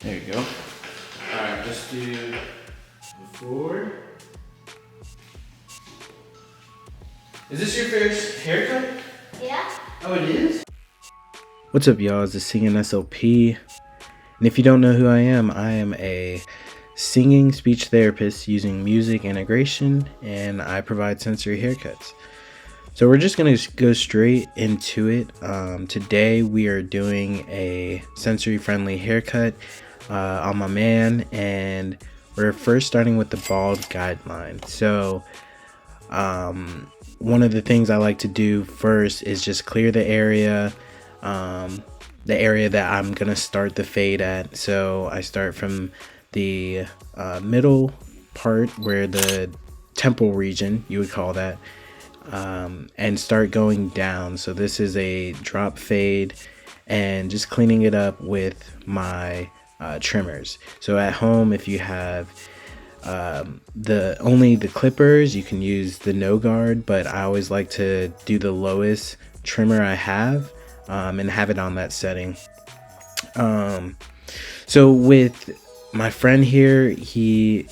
There you go. Alright, let's do before. Is this your first haircut? Yeah. Oh, it is? What's up, y'all? It's the Singing SLP. And if you don't know who I am a singing speech therapist using music integration, and I provide sensory haircuts. So we're just going to go straight into it. Today we are doing a sensory friendly haircut on my man, and we're first starting with the bald guideline. So one of the things I like to do first is just clear the area that I'm gonna start the fade at. So I start from the middle part, where the temple region, you would call that, and start going down. So this is a drop fade, and just cleaning it up with my trimmers. So at home, if you have only the clippers, you can use the no guard, but I always like to do the lowest trimmer I have, and have it on that setting. So with my friend here, he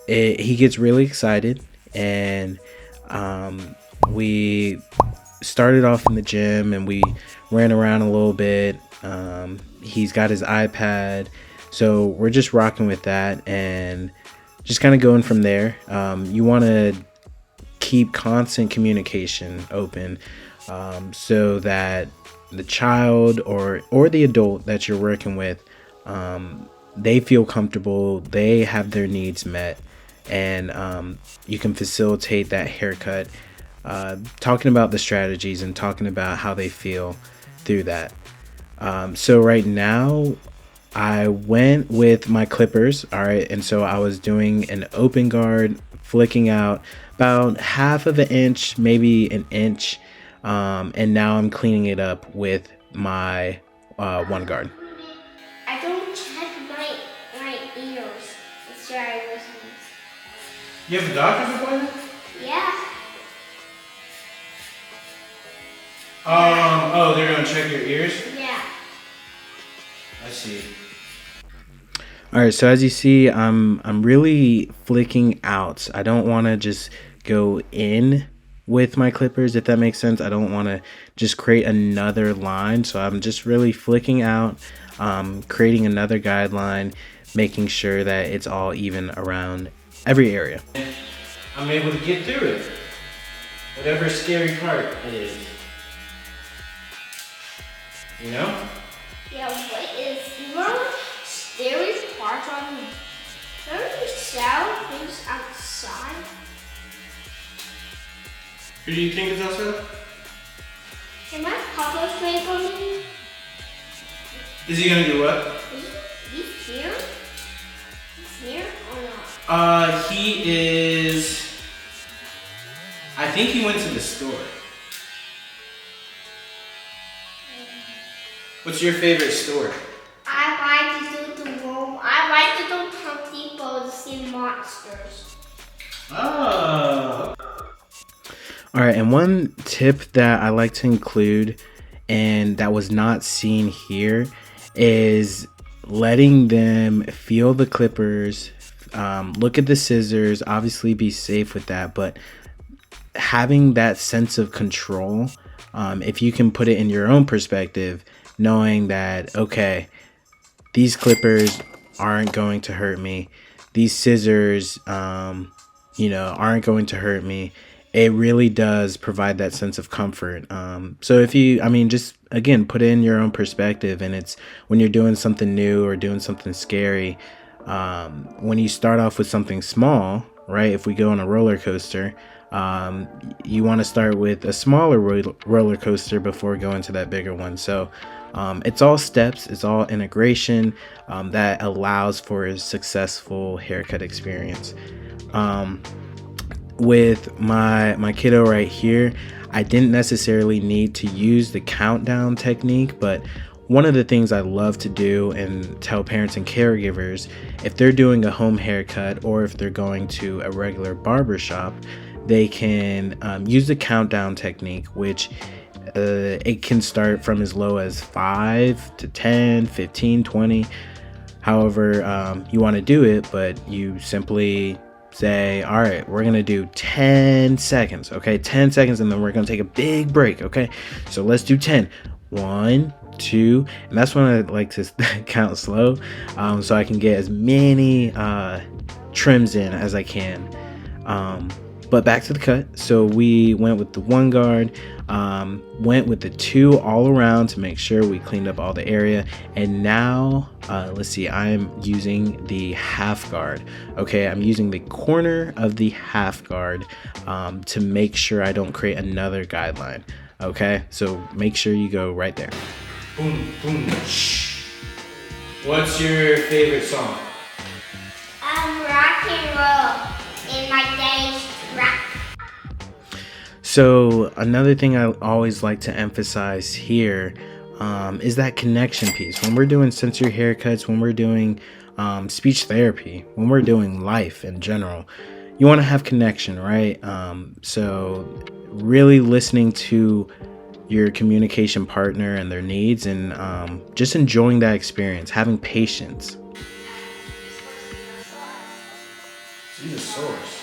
gets really excited, and we started off in the gym and we ran around a little bit. He's got his iPad, so we're just rocking with that and just kind of going from there. You want to keep constant communication open, so that the child or the adult that you're working with, they feel comfortable, they have their needs met, and you can facilitate that haircut, talking about the strategies and talking about how they feel through that. So right now I went with my clippers. All right, and so I was doing an open guard, flicking out about half of an inch, maybe an inch, and now I'm cleaning it up with my one guard. I don't check my ears. That's where I listen. You have a doctor's appointment? Yeah. Oh, they're gonna check your ears? Yeah. I see. All right, so as you see, I'm really flicking out. I don't want to just go in with my clippers, if that makes sense. I don't want to just create another line, so I'm just really flicking out, creating another guideline, making sure that it's all even around every area. I'm able to get through it, whatever scary part it is. You know? Yeah, what is, you know, scary parts on the, remember the sound things outside? Who do you think is outside? Can my papa play for me? Is he gonna do what? He's here? He's here or not? He is. I think he went to the store. What's your favorite store? I like to do the room. I like to do Home Depot to see monsters. Oh. All right, and one tip that I like to include, and that was not seen here, is letting them feel the clippers, look at the scissors, obviously be safe with that, but having that sense of control, if you can put it in your own perspective, knowing that, okay, these clippers aren't going to hurt me, these scissors, aren't going to hurt me. It really does provide that sense of comfort. So if you, just again, put it in your own perspective, and it's when you're doing something new or doing something scary, when you start off with something small, right? If we go on a roller coaster, you want to start with a smaller roller coaster before going to that bigger one. So it's all steps, it's all integration, that allows for a successful haircut experience. With my kiddo right here, I didn't necessarily need to use the countdown technique, but one of the things I love to do and tell parents and caregivers, if they're doing a home haircut or if they're going to a regular barber shop, they can use the countdown technique, which it can start from as low as 5 to 10, 15, 20. however you want to do it, but you simply say, all right, we're gonna do 10 seconds, okay, 10 seconds, and then we're gonna take a big break. Okay, so let's do 10. 1, 2, and that's when I like to count slow, so I can get as many trims in as I can. But back to the cut. So we went with the one guard, went with the 2 all around to make sure we cleaned up all the area. And now, let's see, I'm using the half guard. Okay, I'm using the corner of the half guard to make sure I don't create another guideline. Okay, so make sure you go right there. Boom, boom, shh. What's your favorite song? Rock and roll in my days rock. So another thing I always like to emphasize here is that connection piece. When we're doing sensory haircuts, when we're doing speech therapy, when we're doing life in general, you want to have connection, right? So really listening to your communication partner and their needs, and just enjoying that experience, having patience. See the source.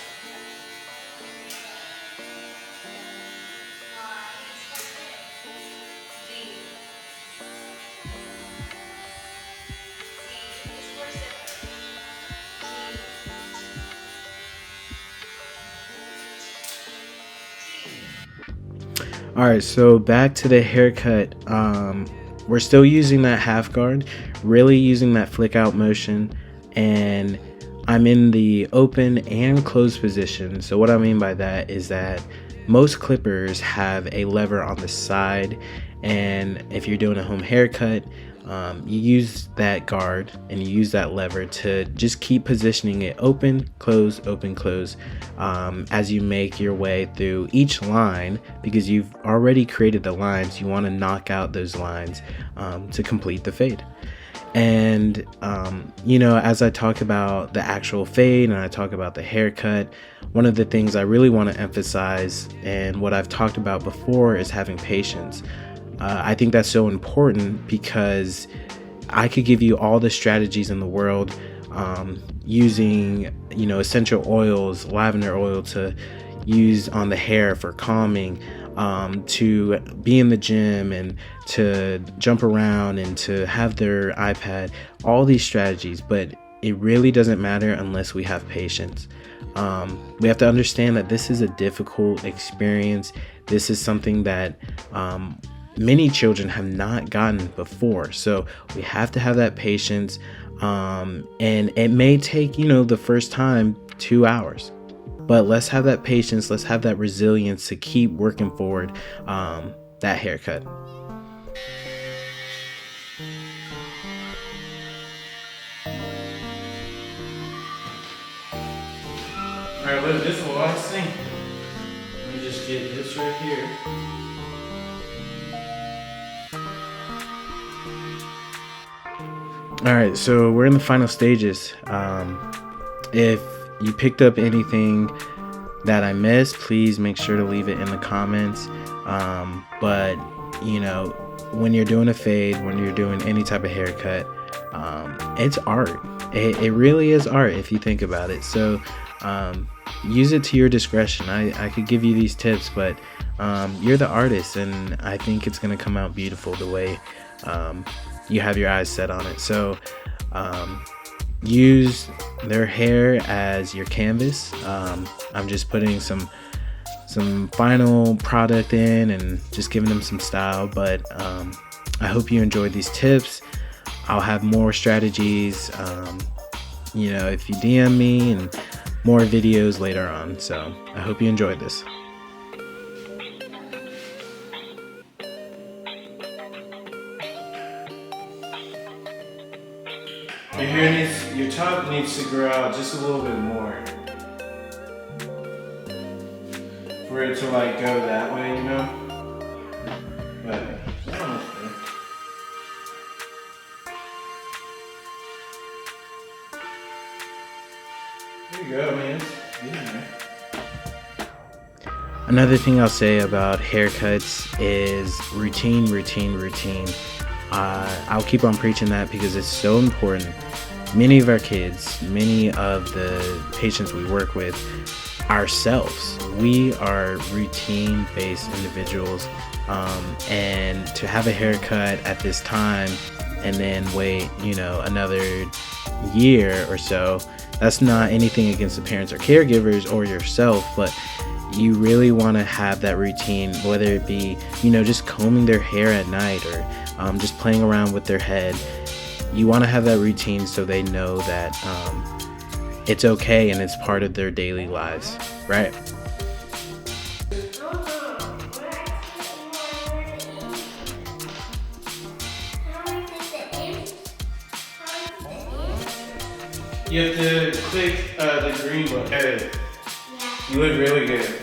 All right, so back to the haircut. We're still using that half guard, really using that flick out motion, and I'm in the open and closed position. So what I mean by that is that most clippers have a lever on the side, and if you're doing a home haircut, you use that guard and you use that lever to just keep positioning it open, close, as you make your way through each line, because you've already created the lines. You want to knock out those lines to complete the fade. And as I talk about the actual fade and I talk about the haircut, one of the things I really want to emphasize, and what I've talked about before, is having patience. I think that's so important, because I could give you all the strategies in the world, using essential oils, lavender oil to use on the hair for calming, to be in the gym and to jump around and to have their iPad, all these strategies, but it really doesn't matter unless we have patience. We have to understand that this is a difficult experience. This is something that many children have not gotten before, so we have to have that patience, and it may take the first time 2 hours, but let's have that patience, let's have that resilience to keep working forward that haircut. Alright, look, this is the last thing. Let me just get this right here. Alright, so we're in the final stages. If you picked up anything that I missed, please make sure to leave it in the comments. But when you're doing a fade, when you're doing any type of haircut, it's art. It really is art if you think about it. So use it to your discretion. I could give you these tips, but you're the artist, and I think it's going to come out beautiful the way you have your eyes set on it. So use their hair as your canvas. I'm just putting some final product in and just giving them some style, but I hope you enjoyed these tips. I'll have more strategies if you DM me, and more videos later on. So I hope you enjoyed this. Your top needs to grow out just a little bit more for it to go that way, but there you go, man. Another thing I'll say about haircuts is routine. I'll keep on preaching that because it's so important. many of our kids, many of the patients we work with, ourselves, we are routine-based individuals, and to have a haircut at this time and then wait, another year or so, that's not anything against the parents or caregivers or yourself, but you really want to have that routine, whether it be, just combing their hair at night or just playing around with their head. You want to have that routine so they know that it's okay and it's part of their daily lives, right? You have to click the green button. Hey, Yeah. you look really good.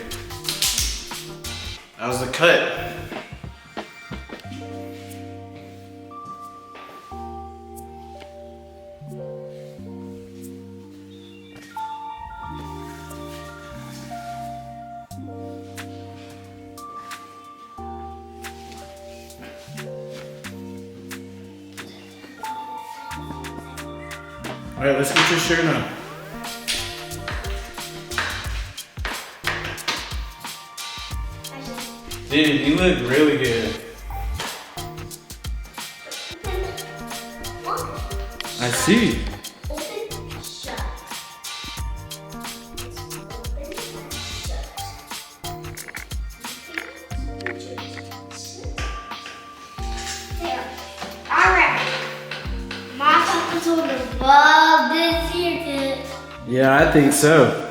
That was the cut. All right, let's get your shirt on. Dude, you look really good. I see. Open, shut. There. Alright. My uncle's gonna love this haircut. Yeah, I think so.